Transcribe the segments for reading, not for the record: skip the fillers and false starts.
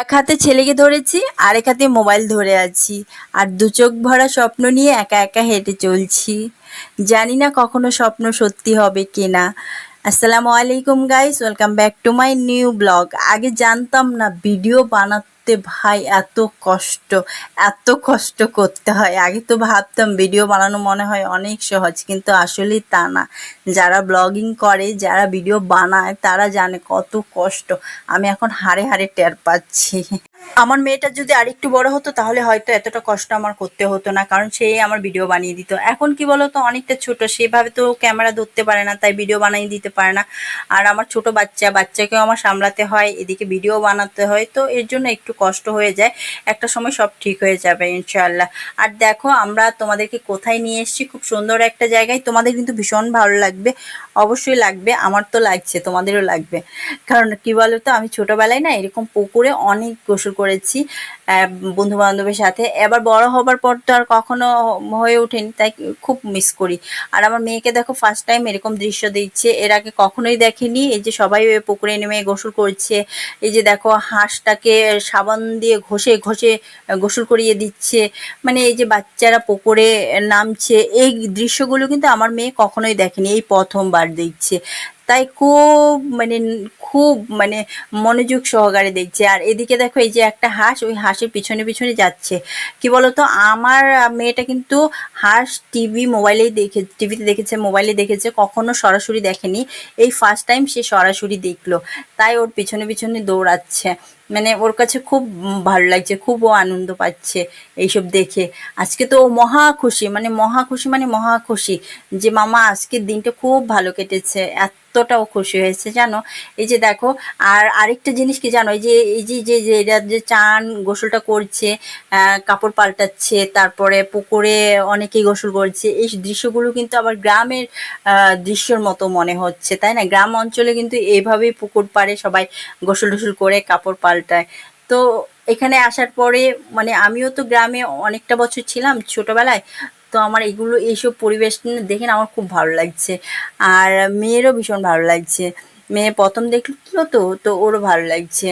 এক হাতে ছেলেকে ধরেছি, আরেক হাতে মোবাইল ধরে আছি। আর দু চোখ ভরা স্বপ্ন নিয়ে একা একা হেঁটে চলছি। জানি না কখনো স্বপ্ন সত্যি হবে কিনা। আসসালামু আলাইকুম guys, welcome back to my new blog. আগে জানতাম না ভিডিও বানাতে ভাই এত কষ্ট করতে হয়। আগে তো ভাবতাম ভিডিও বানানো মনে হয় অনেক সহজ, কিন্তু আসলেই তা না। যারা ব্লগিং করে, যারা ভিডিও বানায়, তারা জানে কত কষ্ট। আমি এখন হাড়ে হাড়ে টের পাচ্ছি। আমার মেয়েটা যদি আরেকটু বড় হতো তাহলে হয়তো এতটা কষ্ট আমার করতে হতো না, কারণ সে আমার ভিডিও বানিয়ে দিত। এখন কি বলতো, অনেকটা ছোট, সেভাবে তো ক্যামেরা ধরতে পারে না, তাই ভিডিও বানিয়ে দিতে পারে না। আর আমার ছোট বাচ্চাকেও আমার সামলাতে হয়, এদিকে ভিডিও বানাতে হয়, তো এর জন্য একটু কষ্ট হয়ে যায়। একটা সময় সব ঠিক হয়ে যাবে ইনশাআল্লাহ। আর দেখো আমরা তোমাদেরকে কোথায় নিয়ে এসেছি, খুব সুন্দর একটা জায়গায়। তোমাদের কিন্তু ভীষণ ভালো লাগবে, অবশ্যই লাগবে। আমার তো লাগছে, তোমাদেরও লাগবে। কারণ কি বলতো, আমি ছোটবেলায় না এরকম পুকুরে অনেক গোসল করেছি বন্ধু বান্ধবের সাথে। এবার বড় হবার পর তো আর কখনো হয়ে ওঠেনি, তাই খুব মিস করি। আর আমার মেয়েকে দেখো ফার্স্ট টাইম এরকম দৃশ্য দিচ্ছে, এর আগে কখনোই দেখেনি। এই যে সবাই ওই পুকুরে নেমে গোসল করছে, এই যে দেখো হাঁসটাকে সাবান দিয়ে ঘষে ঘষে গোসল করিয়ে দিচ্ছে। মানে এই যে বাচ্চারা পুকুরে নামছে, এই দৃশ্যগুলো কিন্তু আমার মেয়ে কখনোই দেখেনি, এই প্রথমবার দেখছে। তাই খুব মানে মনোযোগ সহকারে দেখছে। আর এদিকে দেখো এই যে একটা হাঁস, ওই হাঁসের পিছনে পিছনে যাচ্ছে। কি বলতো, আমার মেয়েটা কিন্তু হাঁস টিভিতে দেখেছে, মোবাইলে দেখেছে, কখনো সরাসরি দেখেনি। এই ফার্স্ট টাইম সে সরাসরি দেখলো, তাই ওর পিছনে পিছনে দৌড়াচ্ছে। মানে ওর কাছে খুব ভালো লাগছে, খুব ও আনন্দ পাচ্ছে এইসব দেখে। আজকে তো ও মহা খুশি, মানে মহা খুশি যে মামা আজকের দিনটা খুব ভালো কেটেছে। এতটাও খুশি হয়েছে জানো। এই যে দেখো, আর আরেকটা জিনিস কি জানো, এই যে এরা যে চান গোসলটা করছে, কাপড় পাল্টাচ্ছে, তারপরে পুকুরে অনেকেই গোসল করছে, এই দৃশ্যগুলো কিন্তু আবার গ্রামের দৃশ্যর মতো মনে হচ্ছে, তাই না? গ্রাম অঞ্চলে কিন্তু এইভাবেই পুকুর পাড়ে সবাই গোসল টোসল করে কাপড় পাল্টায়। তো এখানে আসার পরে মানে আমিও তো গ্রামে অনেকটা বছর ছিলাম ছোটবেলায়। তো আমার এইসব পরিবেশ দেখে না আমার খুব ভালো লাগছে। আর মেয়েরও ভীষণ ভালো লাগছে। মেয়ে প্রথম দেখলো, তো ওরও ভালো লাগছে।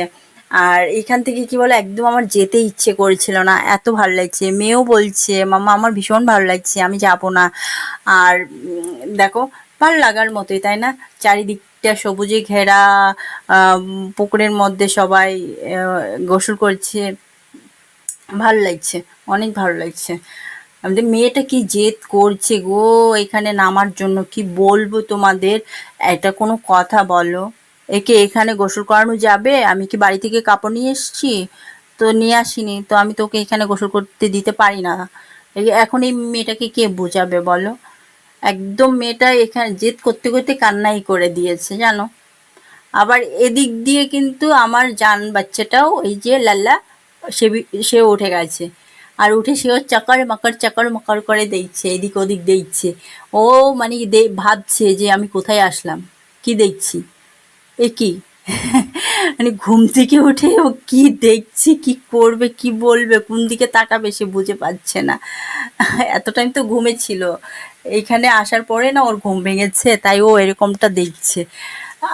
আর এখান থেকে কি বলে, একদম আমার যেতে ইচ্ছে করেছিল না, এত ভালো লাগছে। মেয়েও বলছে মামা আমার ভীষণ ভালো লাগছে, আমি যাব না। আর দেখো, ভালো লাগার মতোই, তাই না? চারিদিকটা সবুজে ঘেরা, পুকুরের মধ্যে সবাই গোসল করছে, ভালো লাগছে, অনেক ভালো লাগছে। আমাদের মেয়েটা কি জেদ করছে গো এখানে নামার জন্য, কি বলবো তোমাদের। এটা কোনো কথা বলো? একে এখানে গোসল করানো যাবে? আমি কি বাড়ি থেকে কাপড় নিয়ে এসেছি? তো নিয়ে আসিনি তো, আমি তোকে এখানে গোসল করতে দিতে পারি না। এখন এই মেয়েটাকে কে বোঝাবে বলো? একদম মেয়েটা এখানে জেদ করতে করতে কান্নাই করে দিয়েছে জানো। আবার এদিক দিয়ে কিন্তু আমার জান বাচ্চাটাও, এই যে লাল্লা, সেও উঠে গেছে। আর উঠে সেও চাকর মাকর করে দেখছে, এদিক ওদিক দেখছে। ও মানে ভাবছে যে আমি কোথায় আসলাম, কি দেখছি, এ কি। মানে ঘুম থেকে উঠে ও কি দেখছে, কি করবে, কি বলবে, কোন দিকে তাকাবে সে বুঝে পাচ্ছে না। এত টাইম তো ঘুমেছিল, এইখানে আসার পরে না ওর ঘুম ভেঙেছে, তাই ও এরকমটা দেখছে।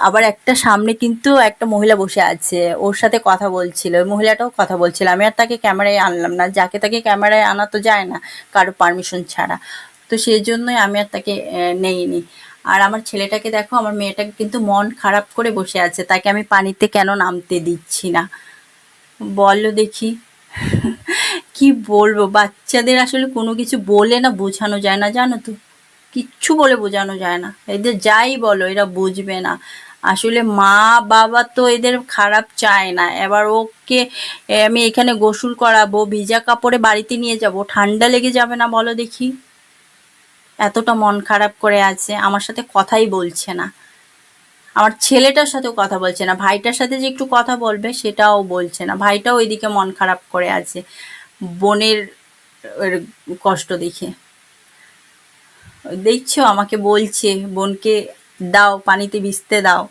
আবার একটা সামনে কিন্তু একটা মহিলা বসে আছে, ওর সাথে কথা বলছিল, ওই মহিলাটাও কথা বলছিল। আমি আর তাকে ক্যামেরায় আনলাম না, যাকে তাকে ক্যামেরায় আনা তো যায় না কারো পারমিশন ছাড়া। তো সেই জন্যই আমি আর তাকে নেইনি। আর আমার ছেলেটাকে দেখো, আমার মেয়েটাকে কিন্তু মন খারাপ করে বসে আছে, তাকে আমি পানিতে কেন নামতে দিচ্ছি না বলো দেখি। কি বলবো, বাচ্চাদের আসলে কোনো কিছু বলে না বোঝানো যায় না জানো তো। কিচ্ছু বলে বোঝানো যায় না, এদের যাই বলো এরা বুঝবে না। আসলে মা বাবা তো এদের খারাপ চায় না। এবার ওকে আমি এখানে গোসল করাবো, ভিজা কাপড়ে বাড়িতে নিয়ে যাব, ঠান্ডা লেগে যাবে না বলো দেখি। এতটা মন খারাপ করে আছে, আমার সাথে কথাই বলছে না। আমার ছেলেটার সাথেও কথা বলছে না, ভাইটার সাথে যে একটু কথা বলবে সেটাও বলছে না। ভাইটাও ওইদিকে মন খারাপ করে আছে বোনের এর কষ্ট দেখে। দেখছো আমাকে বলছে বোনকে দাও, পানিতে ভিজতে দাও।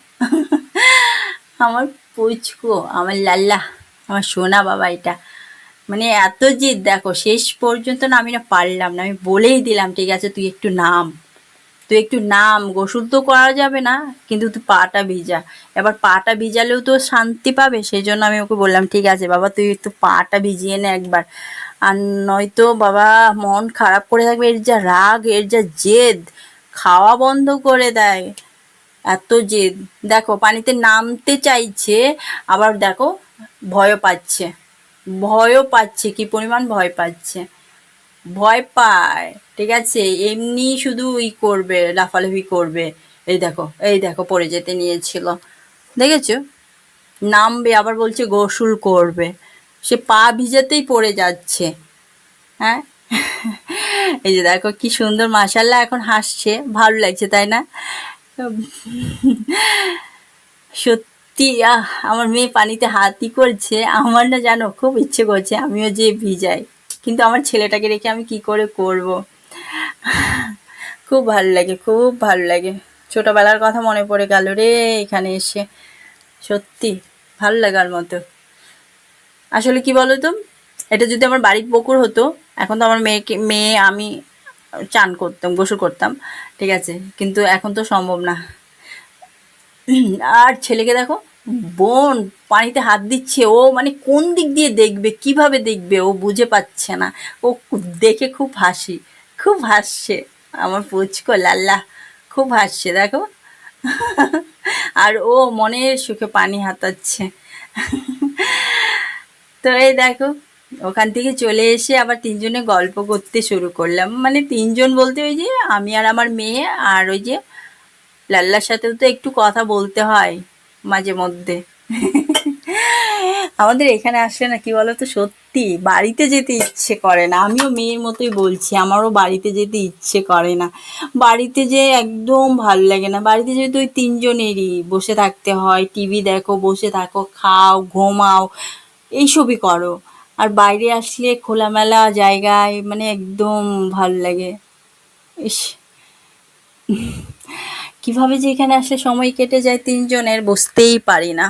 আমার পুচকু, আমার লাল্লা, আমার সোনা বাবা এটা। মানে এত জিদ দেখো, শেষ পর্যন্ত না আমি না পারলাম না, আমি বলেই দিলাম ঠিক আছে তুই একটু নাম। তুই একটু নাম, গোসল তো করা যাবে না, কিন্তু তুই পাটা ভিজা। এবার পাটা ভিজালেও তো শান্তি পাবে, সেই জন্য আমি ওকে বললাম ঠিক আছে বাবা তুই একটু পাটা ভিজিয়ে নে একবার, আর নয়তো বাবা মন খারাপ করে থাকবে। এর যা রাগ, এর যা জেদ, খাওয়া বন্ধ করে দেয়, এত জেদ। দেখো পানিতে নামতে চাইছে, আবার দেখো ভয়ও পাচ্ছে, ভয়ও পাচ্ছে, কি পরিমাণ ভয় পাচ্ছে, ভয় পায়, ঠিক আছে, এমনি শুধু করবে, লাফালাফি করবে। এই দেখো, এই দেখো পড়ে যেতে নিয়েছিল, দেখেছো, নামবে আবার বলছে গোসল করবে, সে পা ভিজাতেই পড়ে যাচ্ছে। হ্যাঁ, এই যে দেখো কি সুন্দর মাশাআল্লাহ এখন হাসছে, ভালো লাগছে তাই না? সত্যি আমার মেয়ে পানিতে হাতই করছে, আমার না জানো খুব ইচ্ছে করছে আমিও যে ভিজাই, কিন্তু আমার ছেলেটাকে রেখে আমি কি করে করব। খুব ভালো লাগে, খুব ভালো লাগে, ছোটবেলার কথা মনে পড়ে গেল রে এখানে এসে, সত্যি ভালো লাগার মতো। আসলে কি বলো তো, এটা যদি আমার বাড়ির পুকুর হতো, এখন তো আমার মেয়ে আমি চান করতাম, গোসল করতাম, ঠিক আছে, কিন্তু এখন তো সম্ভব না। আর ছেলেকে দেখো, বোন পানিতে হাত দিচ্ছে, ও মানে কোন দিক দিয়ে দেখবে, কিভাবে দেখবে ও বুঝে পাচ্ছে না, ও দেখে খুব হাসি, খুব হাসছে, আমার পুচকো লাল্লা, খুব হাসছে দেখো। আর ও মনের সুখে পানি হাতাচ্ছে। তো এই দেখো, ওখান থেকে চলে এসে আবার তিনজনে গল্প করতে শুরু করলাম, মানে তিনজন বলতে ওই যে আমি আর আমার মেয়ে, আর ওই যে লাল্লার সাথেও তো একটু কথা বলতে হয় মাঝে মধ্যে। আমাদের এখানে আসলে না কি বলতো, সত্যি বাড়িতে যেতে ইচ্ছে করে না, আমিও মেয়ের মতোই বলছি, আমারও বাড়িতে যেতে ইচ্ছে করে না, বাড়িতে যে একদম ভাল লাগে না, বাড়িতে যেহেতু ওই তিনজনেরই বসে থাকতে হয়, টিভি দেখো, বসে থাকো, খাও, ঘুমাও, এইসবই করো, আর বাইরে আসলে খোলামেলা জায়গায় মানে একদম ভাল লাগে। ইস, কিভাবে যে এখানে আসলে সময় কেটে যায় তিনজনের বুঝতেই পারি না।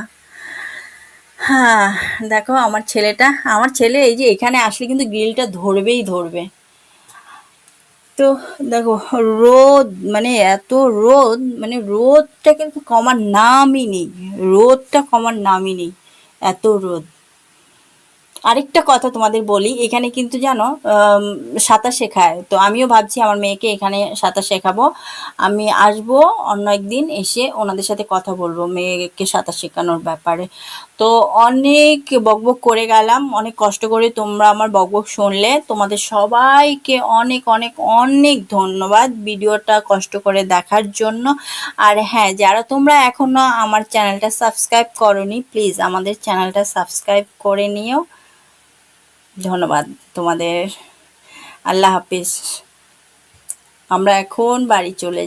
হ্যাঁ, দেখো আমার ছেলেটা, আমার ছেলে এই যে এখানে আসলে কিন্তু গ্রিলটা ধরবেই ধরবে। তো দেখো রোদ, মানে এত রোদ, মানে রোদটা কিন্তু কমার নামই নেই, রোদটা কমার নামই নেই, এত রোদ। আরেকটা কথা তোমাদের বলি, এখানে কিন্তু জানো সাঁতার শেখায়, তো আমিও ভাবছি আমার মেয়েকে এখানে সাঁতার শেখাবো। আমি আসবো অন্য একদিন, এসে ওনাদের সাথে কথা বলবো মেয়েকে সাঁতার শেখানোর ব্যাপারে। তো অনেক বকবক করে গেলাম, অনেক কষ্ট করে তোমরা আমার বকবক শুনলে, তোমাদের সবাইকে অনেক অনেক অনেক ধন্যবাদ ভিডিওটা কষ্ট করে দেখার জন্য। আর হ্যাঁ, যারা তোমরা এখনো আমার চ্যানেলটা সাবস্ক্রাইব করোনি, প্লিজ আমাদের চ্যানেলটা সাবস্ক্রাইব করে নিও। ধন্যবাদ তোমাদের। আল্লাহ হাফিজ। আমরা এখন বাড়ি চলে